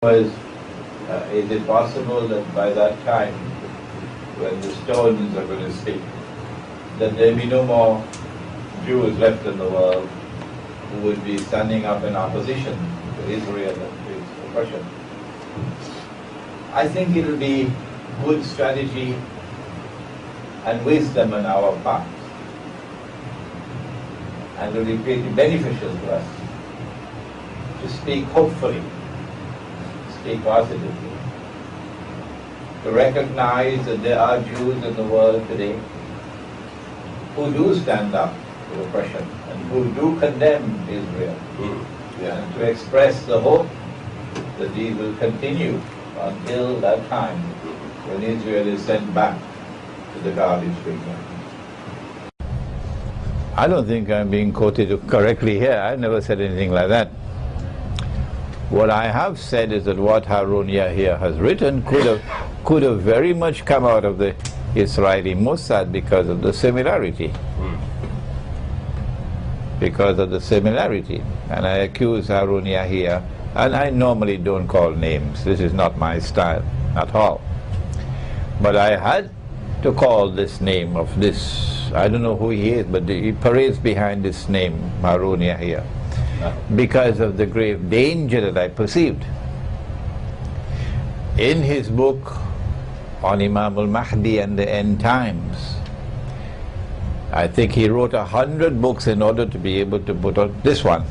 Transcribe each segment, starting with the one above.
Was, is it possible that by that time, when the stones are going to speak, that there will be no more Jews left in the world who would be standing up in opposition to Israel and to its oppression? I think it will be good strategy and wisdom on our part, and it will be pretty beneficial to us to speak hopefully, speak positively, to recognize that there are Jews in the world today who do stand up to oppression and who do condemn Israel, and to express the hope that these will continue until that time when Israel is sent back to the garbage bin. I don't think I'm being quoted correctly here. I never said anything like that. What I have said is that what Harun Yahya has written could have very much come out of the Israeli Mossad because of the similarity. Because of the similarity. And I accuse Harun Yahya, and I normally don't call names. This is not my style at all. But I had to call this name of this, I don't know who he is, but he parades behind this name, Harun Yahya, because of the grave danger that I perceived. In his book on Imam al-Mahdi and the end times, I think he wrote 100 books in order to be able to put out this one.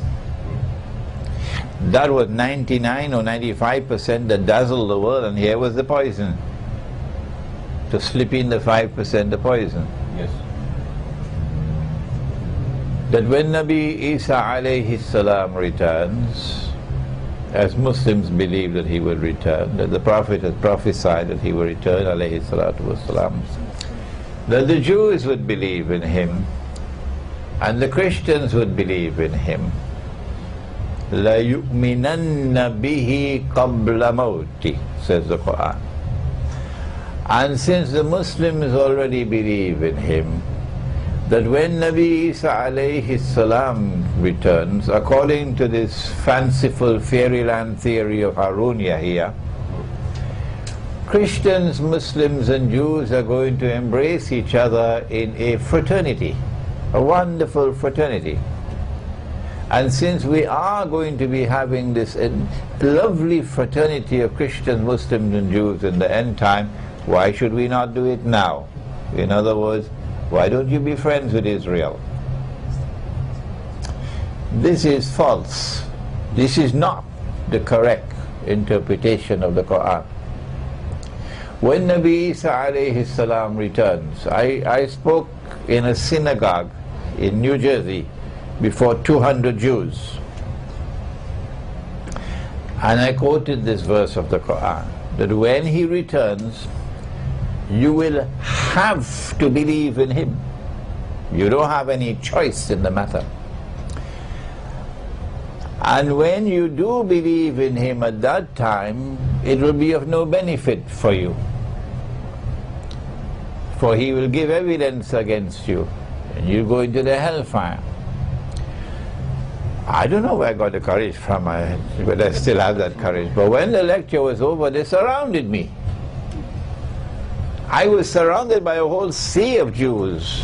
That was 99 or 95% that dazzled the world, and here was the poison. To slip in the 5% the poison. Yes. That when Nabi Isa alayhi salam returns, as Muslims believe that he will return, that the Prophet has prophesied that he will return alayhi salatu wasalam, that the Jews would believe in him and the Christians would believe in him. La yu'minanna bihi qabla mawti, says the Quran. And since the Muslims already believe in him, that when Nabi Isa alayhi salam returns, according to this fanciful fairyland theory of Harun Yahya, Christians, Muslims and Jews are going to embrace each other in a fraternity, a wonderful fraternity. And since we are going to be having this lovely fraternity of Christians, Muslims and Jews in the end time, why should we not do it now? In other words, why don't you be friends with Israel? This is false. This is not the correct interpretation of the Quran. When Nabi Isa alayhi salam returns, I spoke in a synagogue in New Jersey before 200 Jews. And I quoted this verse of the Quran, that when he returns, you will have to believe in him. You don't have any choice in the matter. And when you do believe in him at that time, it will be of no benefit for you. For he will give evidence against you, and you go into the hellfire. I don't know where I got the courage from, but I still have that courage. But when the lecture was over, they surrounded me. I was surrounded by a whole sea of Jews.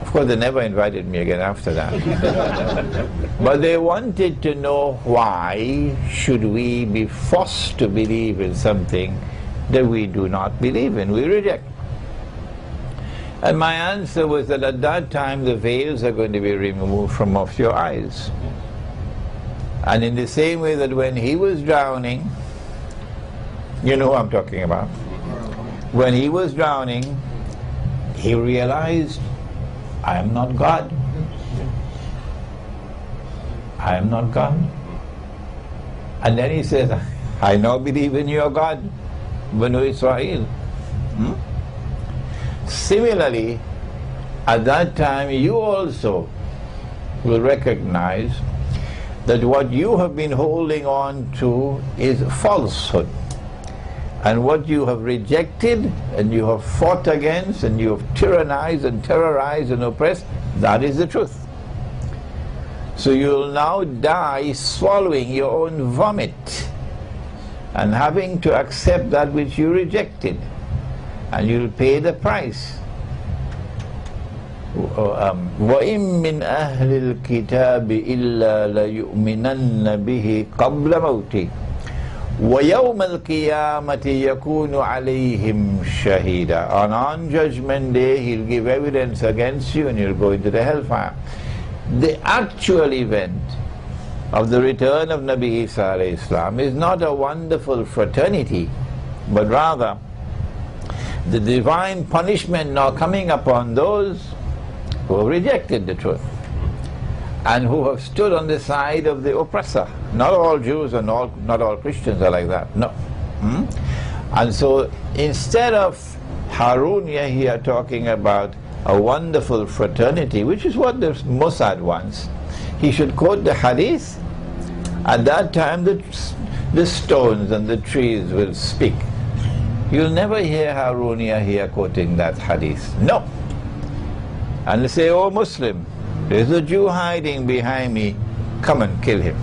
Of course, they never invited me again after that. But they wanted to know, why should we be forced to believe in something that we do not believe in, we reject? And my answer was that at that time the veils are going to be removed from off your eyes. And in the same way that when he was drowning, you know who I'm talking about, when he was drowning, he realized, I am not God. I am not God. And then he says, I now believe in your God, Banu Israel. Similarly, at that time you also will recognize that what you have been holding on to is falsehood. And what you have rejected and you have fought against and you have tyrannized and terrorized and oppressed, that is the truth. So you'll now die swallowing your own vomit and having to accept that which you rejected, and you'll pay the price. وَإِن مِّنْ أَهْلِ الْكِتَابِ إِلَّا لَيُؤْمِنَنَّ بِهِ قَبْلَ مَوْتِهِ وَيَوْمَ الْقِيَامَةِ يَكُونُ عَلَيْهِمْ شَهِيدًا. On Judgment Day, he'll give evidence against you and you'll go into the hellfire. The actual event of the return of Nabi Isa alayhi salam is not a wonderful fraternity, but rather the divine punishment now coming upon those who have rejected the truth and who have stood on the side of the oppressor. Not all Jews and not all Christians are like that, no. And so instead of Harunya here talking about a wonderful fraternity, which is what the Mossad wants, he should quote the hadith. At that time the stones and the trees will speak. You'll never hear Harunya here quoting that hadith, no. And they say, oh Muslim, there's a Jew hiding behind me, come and kill him.